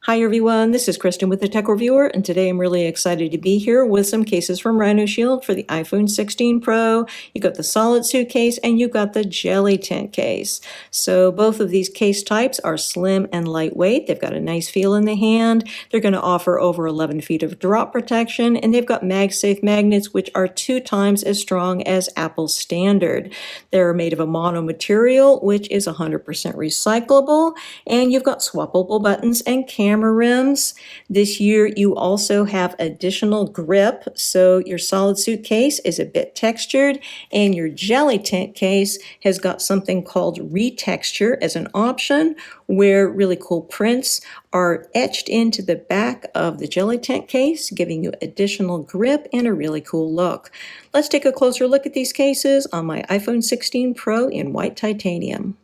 Hi everyone, this is Kristen with the Tech Reviewer, and today I'm really excited to be here with some cases from RHINOSHIELD for the iPhone 16 Pro. You got the SolidSuit case and you got the JellyTint case. So both of these case types are slim and lightweight. They've got a nice feel in the hand. They're going to offer over 11 feet of drop protection, and they've got MagSafe magnets, which are 2 times as strong as Apple's standard. They're made of a mono material, which is 100% recyclable, and you've got swappable buttons and camera rims. This year you also have additional grip, so your SolidSuit case is a bit textured, and your JellyTint case has got something called retexture as an option, where really cool prints are etched into the back of the JellyTint case, giving you additional grip and a really cool look. Let's take a closer look at these cases on my iPhone 16 Pro in white titanium.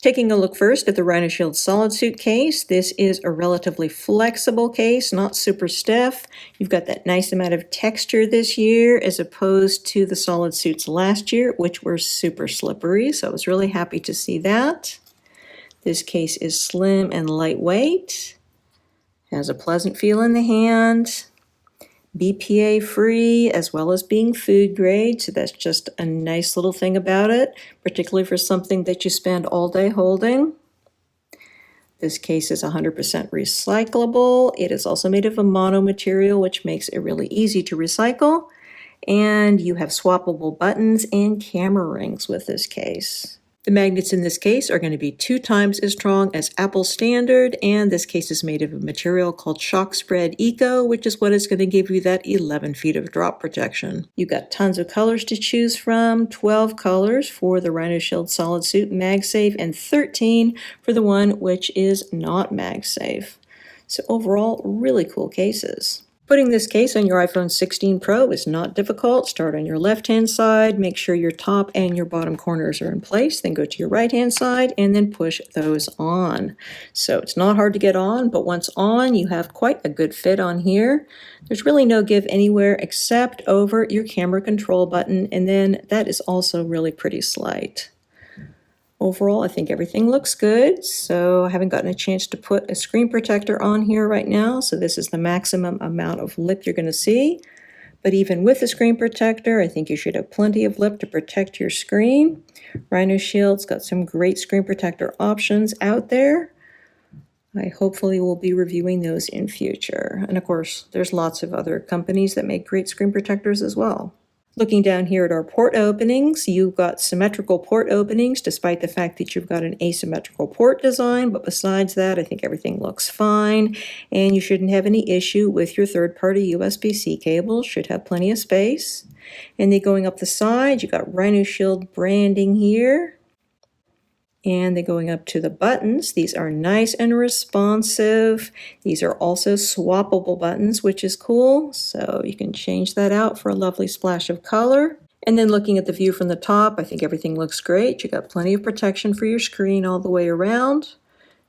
Taking a look first at the RHINOSHIELD SolidSuit case, this is a relatively flexible case, not super stiff. You've got that nice amount of texture this year as opposed to the SolidSuits last year, which were super slippery, so I was really happy to see that. This case is slim and lightweight, has a pleasant feel in the hand, BPA free as well as being food grade, so that's just a nice little thing about it, particularly for something that you spend all day holding. This case is 100% recyclable. It is also made of a mono material, which makes it really easy to recycle, and you have swappable buttons and camera rings with this case. The magnets in this case are going to be 2 times as strong as Apple standard, and this case is made of a material called Shock Spread Eco, which is what is going to give you that 11 feet of drop protection. You've got tons of colors to choose from, 12 colors for the RHINOSHIELD SolidSuit MagSafe and 13 for the one which is not MagSafe. So overall, really cool cases. Putting this case on your iPhone 16 Pro is not difficult. Start on your left-hand side, make sure your top and your bottom corners are in place, then go to your right-hand side and then push those on. So it's not hard to get on, but once on, you have quite a good fit on here. There's really no give anywhere except over your camera control button, and then that is also really pretty slight. Overall, I think everything looks good, so I haven't gotten a chance to put a screen protector on here right now, so this is the maximum amount of lip you're going to see. But even with the screen protector, I think you should have plenty of lip to protect your screen. RHINOSHIELD's got some great screen protector options out there. I hopefully will be reviewing those in future. And of course, there's lots of other companies that make great screen protectors as well. Looking down here at our port openings, you've got symmetrical port openings despite the fact that you've got an asymmetrical port design, but besides that, I think everything looks fine, and you shouldn't have any issue with your third-party USB-C cables, should have plenty of space. And then going up the side, you've got RHINOSHIELD branding here. And then going up to the buttons, these are nice and responsive. These are also swappable buttons, which is cool. So you can change that out for a lovely splash of color. And then looking at the view from the top, I think everything looks great. You got plenty of protection for your screen all the way around.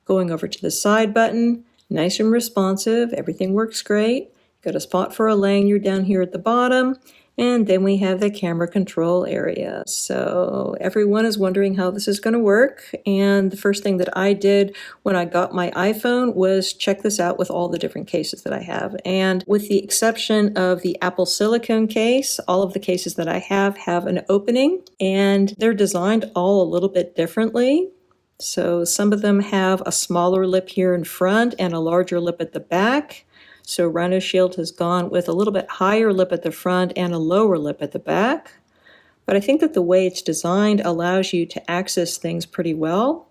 Going over to the side button, nice and responsive. Everything works great. Got a spot for a lanyard down here at the bottom. And then we have the camera control area. So everyone is wondering how this is going to work. And the first thing that I did when I got my iPhone was check this out with all the different cases that I have. And with the exception of the Apple silicone case, all of the cases that I have an opening, and they're designed all a little bit differently. So some of them have a smaller lip here in front and a larger lip at the back. So RHINOSHIELD has gone with a little bit higher lip at the front and a lower lip at the back. But I think that the way it's designed allows you to access things pretty well.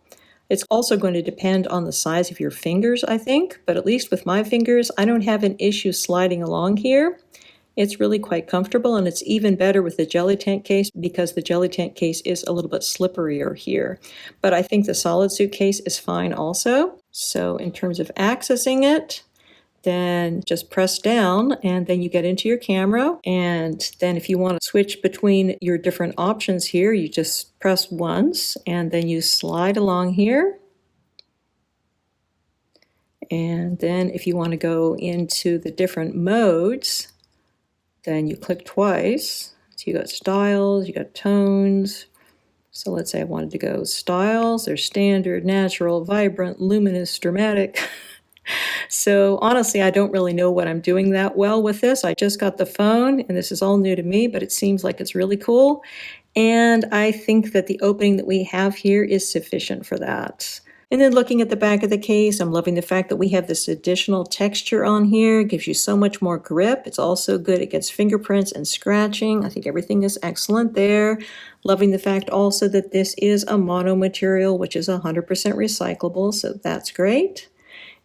It's also going to depend on the size of your fingers, I think. But at least with my fingers, I don't have an issue sliding along here. It's really quite comfortable, and it's even better with the JellyTint case because the JellyTint case is a little bit slipperier here. But I think the SolidSuit case is fine also. So in terms of accessing it, then just press down and then you get into your camera. And then if you want to switch between your different options here, you just press once and then you slide along here. And then if you want to go into the different modes, then you click twice. So you got styles, you got tones. So let's say I wanted to go styles. There's standard, natural, vibrant, luminous, dramatic. So honestly, I don't really know what I'm doing that well with this. I just got the phone and this is all new to me, but it seems like it's really cool. And I think that the opening that we have here is sufficient for that. And then looking at the back of the case, I'm loving the fact that we have this additional texture on here. It gives you so much more grip. It's also good against fingerprints and scratching. I think everything is excellent there. Loving the fact also that this is a mono material, which is 100% recyclable, so that's great.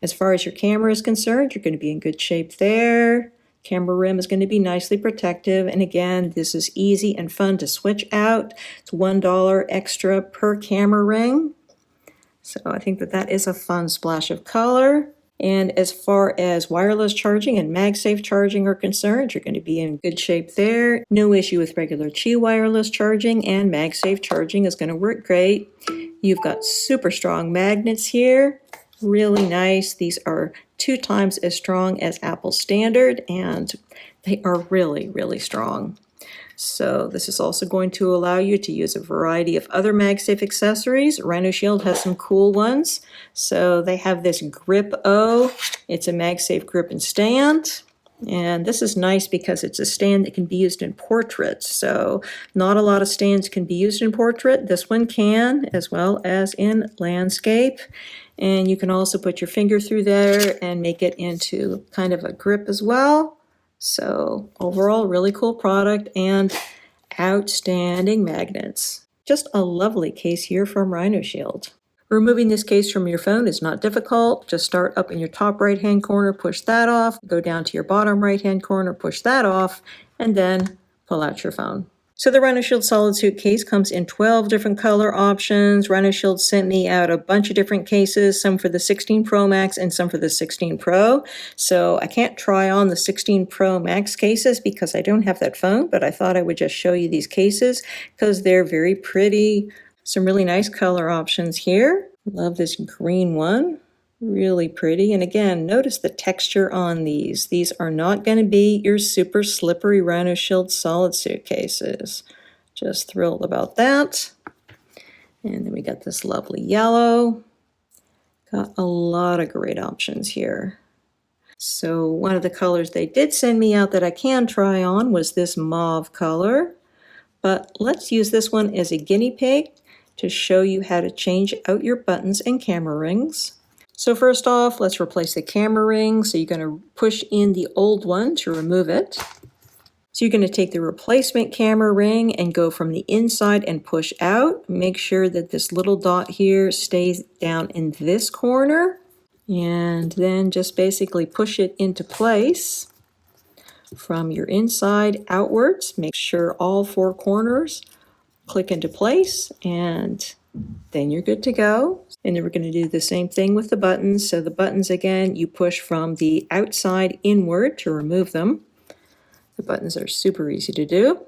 As far as your camera is concerned, you're going to be in good shape there. Camera rim is going to be nicely protective. And again, this is easy and fun to switch out. It's $1 extra per camera ring. So I think that that is a fun splash of color. And as far as wireless charging and MagSafe charging are concerned, you're going to be in good shape there. No issue with regular Qi wireless charging, and MagSafe charging is going to work great. You've got super strong magnets here. Really nice. These are 2 times as strong as Apple standard, and they are really, really strong. So this is also going to allow you to use a variety of other MagSafe accessories. RHINOSHIELD has some cool ones. So they have this Grip O. It's a MagSafe grip and stand. And this is nice because it's a stand that can be used in portrait. So not a lot of stands can be used in portrait. This one can, as well as in landscape. And you can also put your finger through there and make it into kind of a grip as well. So overall, really cool product and outstanding magnets. Just a lovely case here from RHINOSHIELD. Removing this case from your phone is not difficult. Just start up in your top right-hand corner, push that off, go down to your bottom right-hand corner, push that off, and then pull out your phone. So the RHINOSHIELD SolidSuit case comes in 12 different color options. RHINOSHIELD sent me out a bunch of different cases, some for the 16 Pro Max and some for the 16 Pro. So I can't try on the 16 Pro Max cases because I don't have that phone, but I thought I would just show you these cases because they're very pretty. Some really nice color options here. Love this green one. Really pretty. And again, notice the texture on these. These are not going to be your super slippery RHINOSHIELD SolidSuit cases. Just thrilled about that. And then we got this lovely yellow. Got a lot of great options here. So one of the colors they did send me out that I can try on was this mauve color. But let's use this one as a guinea pig to show you how to change out your buttons and camera rings. So first off, let's replace the camera ring. So you're going to push in the old one to remove it. So you're going to take the replacement camera ring and go from the inside and push out. Make sure that this little dot here stays down in this corner. And then just basically push it into place from your inside outwards. Make sure all 4 corners click into place, and then you're good to go. And then we're going to do the same thing with the buttons. So the buttons, again, you push from the outside inward to remove them. The buttons are super easy to do.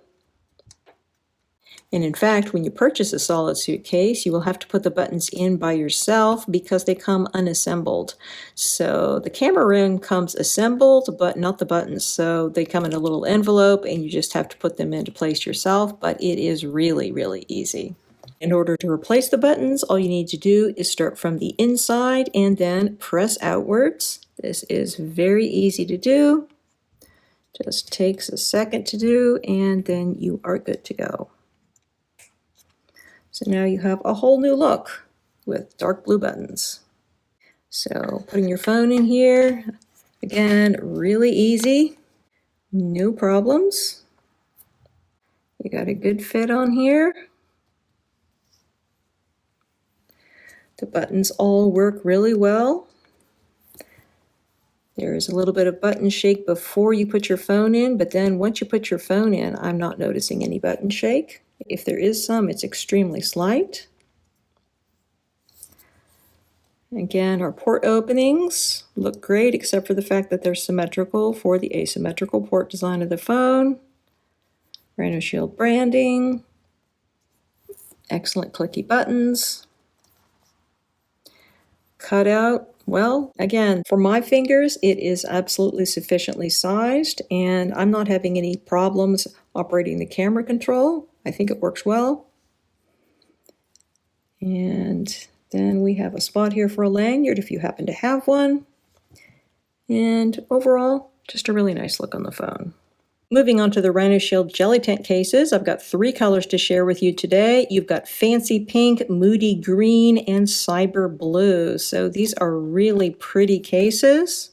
And in fact, when you purchase a SolidSuit case, you will have to put the buttons in by yourself because they come unassembled. So the camera ring comes assembled, but not the buttons. So they come in a little envelope and you just have to put them into place yourself, but it is really, really easy. In order to replace the buttons, all you need to do is start from the inside and then press outwards. This is very easy to do. Just takes a second to do, and then you are good to go. So now you have a whole new look with dark blue buttons. So putting your phone in here, again, really easy, no problems. You got a good fit on here. The buttons all work really well. There is a little bit of button shake before you put your phone in, but then once you put your phone in, I'm not noticing any button shake. If there is some, it's extremely slight. Again, our port openings look great, except for the fact that they're symmetrical for the asymmetrical port design of the phone. RHINOSHIELD branding. Excellent clicky buttons. Cutout. Well, again, for my fingers, it is absolutely sufficiently sized, and I'm not having any problems operating the camera control. I think it works well. And then we have a spot here for a lanyard if you happen to have one. And overall, just a really nice look on the phone. Moving on to the RHINOSHIELD JellyTint cases, I've got 3 colors to share with you today. You've got Fancy Pink, Moody Green, and Cyber Blue. So these are really pretty cases.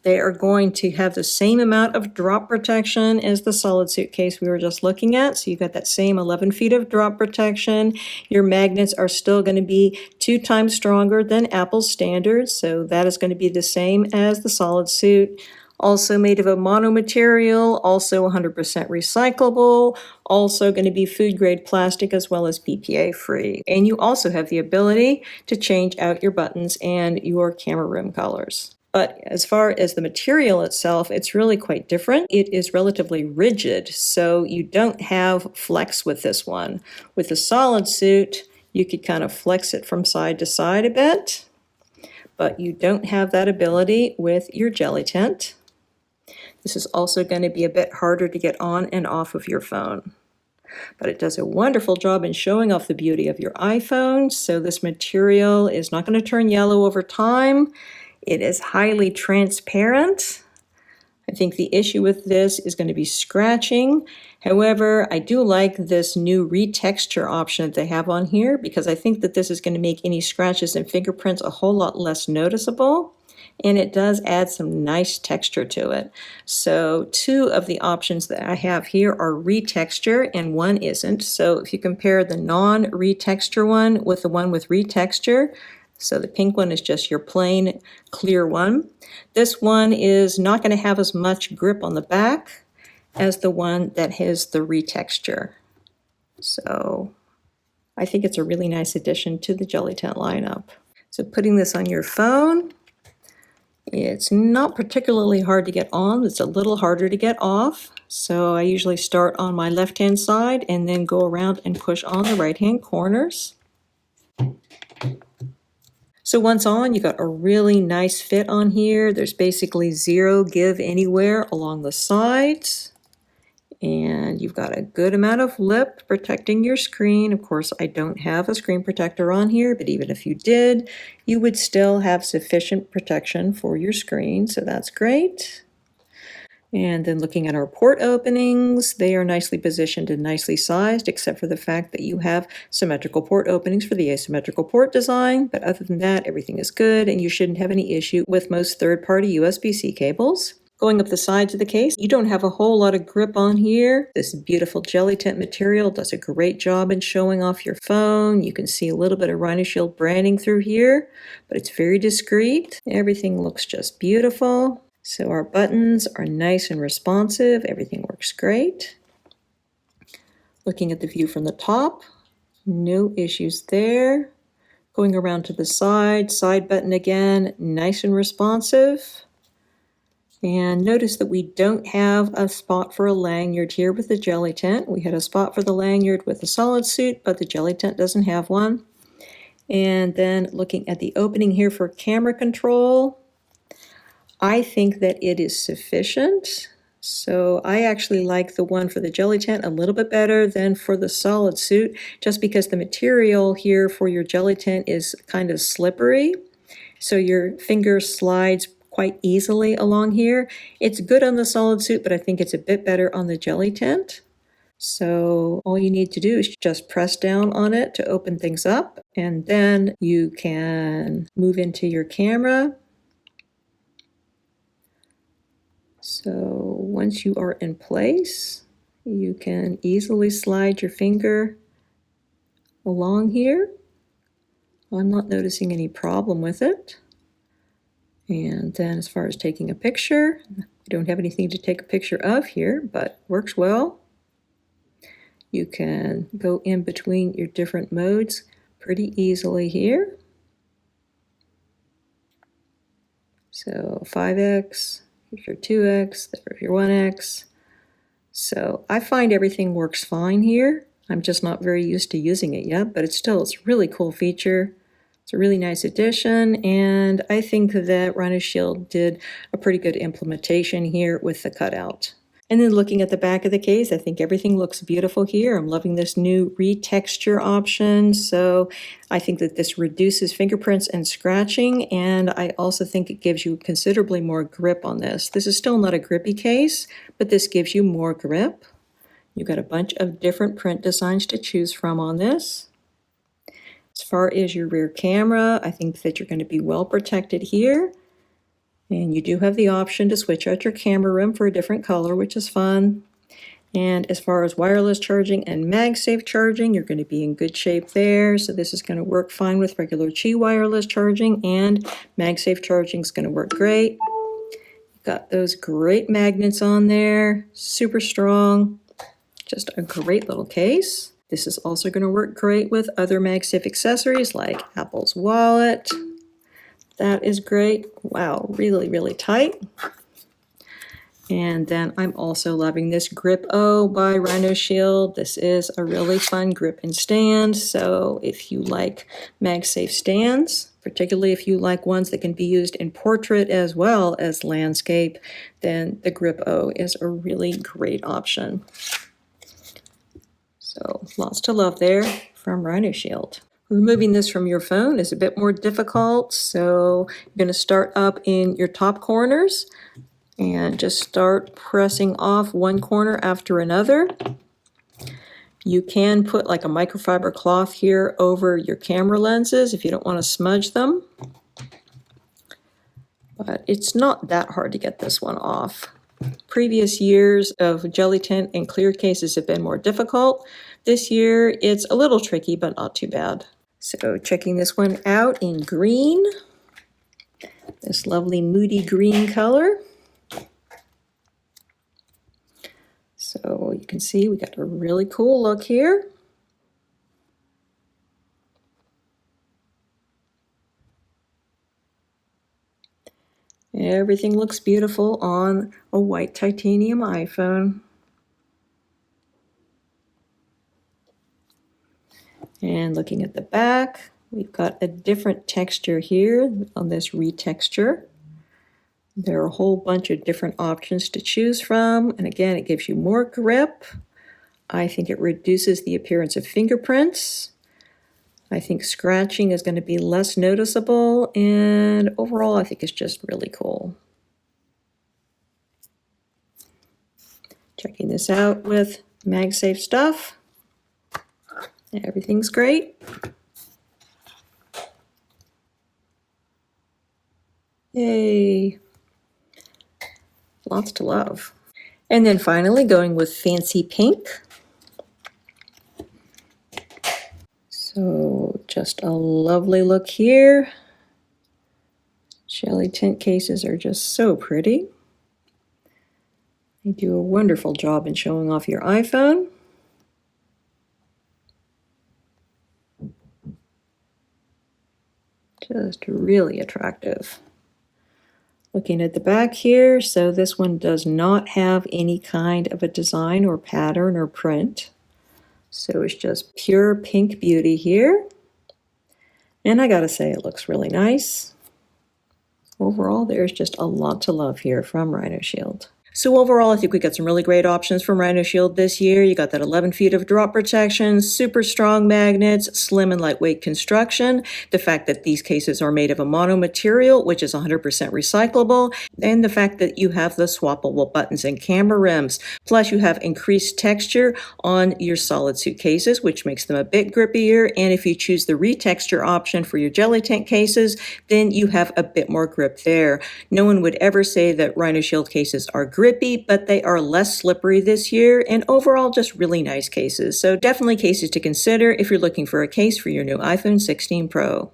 They are going to have the same amount of drop protection as the SolidSuit case we were just looking at. So you've got that same 11 feet of drop protection. Your magnets are still going to be 2 times stronger than Apple's standard. So that is going to be the same as the SolidSuit. Also made of a mono material, also 100% recyclable, also going to be food grade plastic as well as BPA free. And you also have the ability to change out your buttons and your camera room colors. But as far as the material itself, it's really quite different. It is relatively rigid, so you don't have flex with this one. With the SolidSuit, you could kind of flex it from side to side a bit, but you don't have that ability with your JellyTint. This is also going to be a bit harder to get on and off of your phone. But it does a wonderful job in showing off the beauty of your iPhone, so this material is not going to turn yellow over time. It is highly transparent. I think the issue with this is going to be scratching. However, I do like this new retexture option that they have on here because I think that this is going to make any scratches and fingerprints a whole lot less noticeable. And it does add some nice texture to it. So 2 of the options that I have here are retexture and 1 isn't. So if you compare the non-retexture one with the one with retexture, so the pink one is just your plain clear one. This one is not going to have as much grip on the back as the one that has the retexture. So I think it's a really nice addition to the JellyTint lineup. So putting this on your phone, it's not particularly hard to get on. It's a little harder to get off. So I usually start on my left-hand side and then go around and push on the right-hand corners. So once on, you got a really nice fit on here. There's basically 0 give anywhere along the sides. And you've got a good amount of lip protecting your screen. Of course, I don't have a screen protector on here, but even if you did, you would still have sufficient protection for your screen, so that's great. And then looking at our port openings, they are nicely positioned and nicely sized, except for the fact that you have symmetrical port openings for the asymmetrical port design. But other than that, everything is good, and you shouldn't have any issue with most third-party USB-C cables. Going up the sides of the case, you don't have a whole lot of grip on here. This beautiful JellyTint material does a great job in showing off your phone. You can see a little bit of RHINOSHIELD branding through here, but it's very discreet. Everything looks just beautiful. So our buttons are nice and responsive. Everything works great. Looking at the view from the top, no issues there. Going around to the side button again, nice and responsive. And notice that we don't have a spot for a lanyard here with the JellyTint. We had a spot for the lanyard with the SolidSuit, but the JellyTint doesn't have one. And then looking at the opening here for camera control, I think that it is sufficient. So I actually like the one for the JellyTint a little bit better than for the SolidSuit, just because the material here for your JellyTint is kind of slippery. So your finger slides quite easily along here. It's good on the SolidSuit, but I think it's a bit better on the JellyTint. So all you need to do is just press down on it to open things up, and then you can move into your camera. So once you are in place, you can easily slide your finger along here. I'm not noticing any problem with it. And then as far as taking a picture, we don't have anything to take a picture of here, but works well. You can go in between your different modes pretty easily here. So 5x, here's your 2x, there's your 1x. So I find everything works fine here. I'm just not very used to using it yet, but it's a really cool feature. It's a really nice addition, and I think that RHINOSHIELD did a pretty good implementation here with the cutout. And then looking at the back of the case, I think everything looks beautiful here. I'm loving this new retexture option. So I think that this reduces fingerprints and scratching, and I also think it gives you considerably more grip on this. This is still not a grippy case, but this gives you more grip. You've got a bunch of different print designs to choose from on this. As far as your rear camera, I think that you're going to be well protected here. And you do have the option to switch out your camera rim for a different color, which is fun. And as far as wireless charging and MagSafe charging, you're going to be in good shape there. So this is going to work fine with regular Qi wireless charging, and MagSafe charging is going to work great. You've got those great magnets on there, super strong. Just a great little case. This is also going to work great with other MagSafe accessories like Apple's wallet. That is great. Wow, really, really tight. And then I'm also loving this Grip O by RHINOSHIELD. This is a really fun grip and stand. So if you like MagSafe stands, particularly if you like ones that can be used in portrait as well as landscape, then the Grip O is a really great option. So lots to love there from RHINOSHIELD. Removing this from your phone is a bit more difficult, so you're going to start up in your top corners and just start pressing off one corner after another. You can put like a microfiber cloth here over your camera lenses if you don't want to smudge them, but it's not that hard to get this one off. Previous years of JellyTint and clear cases have been more difficult. This year it's a little tricky, but not too bad. So checking this one out in green, this lovely Moody green color. So you can see we got a really cool look here. Everything looks beautiful on a white titanium iPhone. And looking at the back, we've got a different texture here on this retexture. There are a whole bunch of different options to choose from. And again, it gives you more grip. I think it reduces the appearance of fingerprints. I think scratching is going to be less noticeable, and overall I think it's just really cool. Checking this out with MagSafe stuff. Everything's great. Yay! Lots to love. And then finally going with fancy pink. So just a lovely look here. JellyTint cases are just so pretty. They do a wonderful job in showing off your iPhone. Just really attractive. Looking at the back here, so this one does not have any kind of a design or pattern or print. So it's just pure pink beauty here. And I gotta say, it looks really nice. Overall, there's just a lot to love here from RHINOSHIELD. So overall, I think we got some really great options from RHINOSHIELD this year. You got that 11 feet of drop protection, super strong magnets, slim and lightweight construction, the fact that these cases are made of a mono material, which is 100% recyclable, and the fact that you have the swappable buttons and camera rims. Plus, you have increased texture on your SolidSuit cases, which makes them a bit grippier. And if you choose the retexture option for your JellyTint cases, then you have a bit more grip there. No one would ever say that RHINOSHIELD cases are grippy, but they are less slippery this year, and overall just really nice cases. So definitely cases to consider if you're looking for a case for your new iPhone 16 Pro.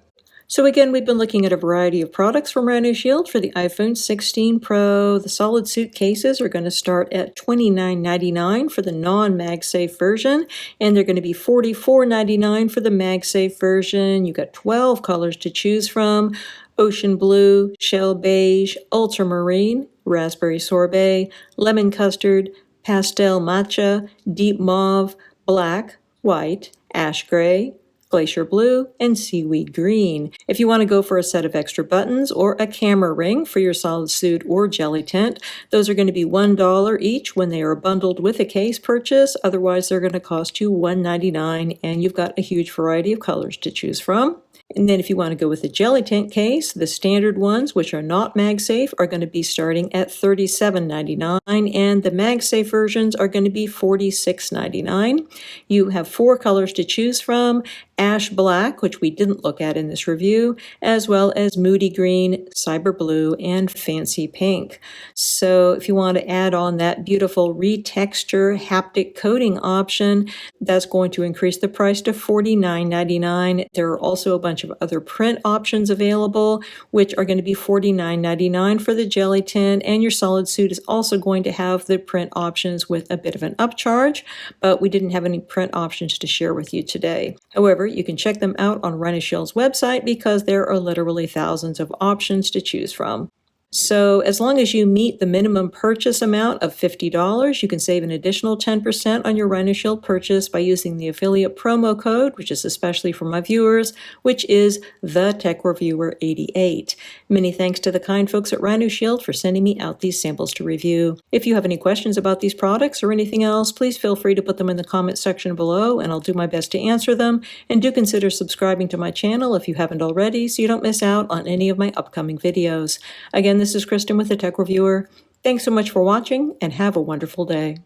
So again, we've been looking at a variety of products from RHINOSHIELD for the iPhone 16 Pro. The SolidSuit cases are going to start at $29.99 for the non-MagSafe version, and they're going to be $44.99 for the MagSafe version. You've got 12 colors to choose from: ocean blue, shell beige, ultramarine, raspberry sorbet, lemon custard, pastel matcha, deep mauve, black, white, ash gray, glacier blue, and seaweed green. If you want to go for a set of extra buttons or a camera ring for your SolidSuit or JellyTint, those are going to be $1 each when they are bundled with a case purchase. Otherwise, they're going to cost you $1.99, and you've got a huge variety of colors to choose from. And then if you want to go with the JellyTint case, the standard ones, which are not MagSafe, are going to be starting at $37.99, and the MagSafe versions are going to be $46.99. You have 4 colors to choose from: ash black, which we didn't look at in this review, as well as moody green, cyber blue, and fancy pink. So if you want to add on that beautiful retexture haptic coating option, that's going to increase the price to $49.99. There are also a bunch of other print options available, which are going to be $49.99 for the JellyTint, and your SolidSuit is also going to have the print options with a bit of an upcharge, but we didn't have any print options to share with you today. However, you can check them out on RHINOSHIELD's website because there are literally thousands of options to choose from. So as long as you meet the minimum purchase amount of $50, you can save an additional 10% on your RHINOSHIELD purchase by using the affiliate promo code, which is especially for my viewers, which is TheTechReviewer88. Many thanks to the kind folks at RHINOSHIELD for sending me out these samples to review. If you have any questions about these products or anything else, please feel free to put them in the comment section below, and I'll do my best to answer them. And do consider subscribing to my channel if you haven't already, so you don't miss out on any of my upcoming videos. Again, this is Kristen with the Tech Reviewer. Thanks so much for watching, and have a wonderful day.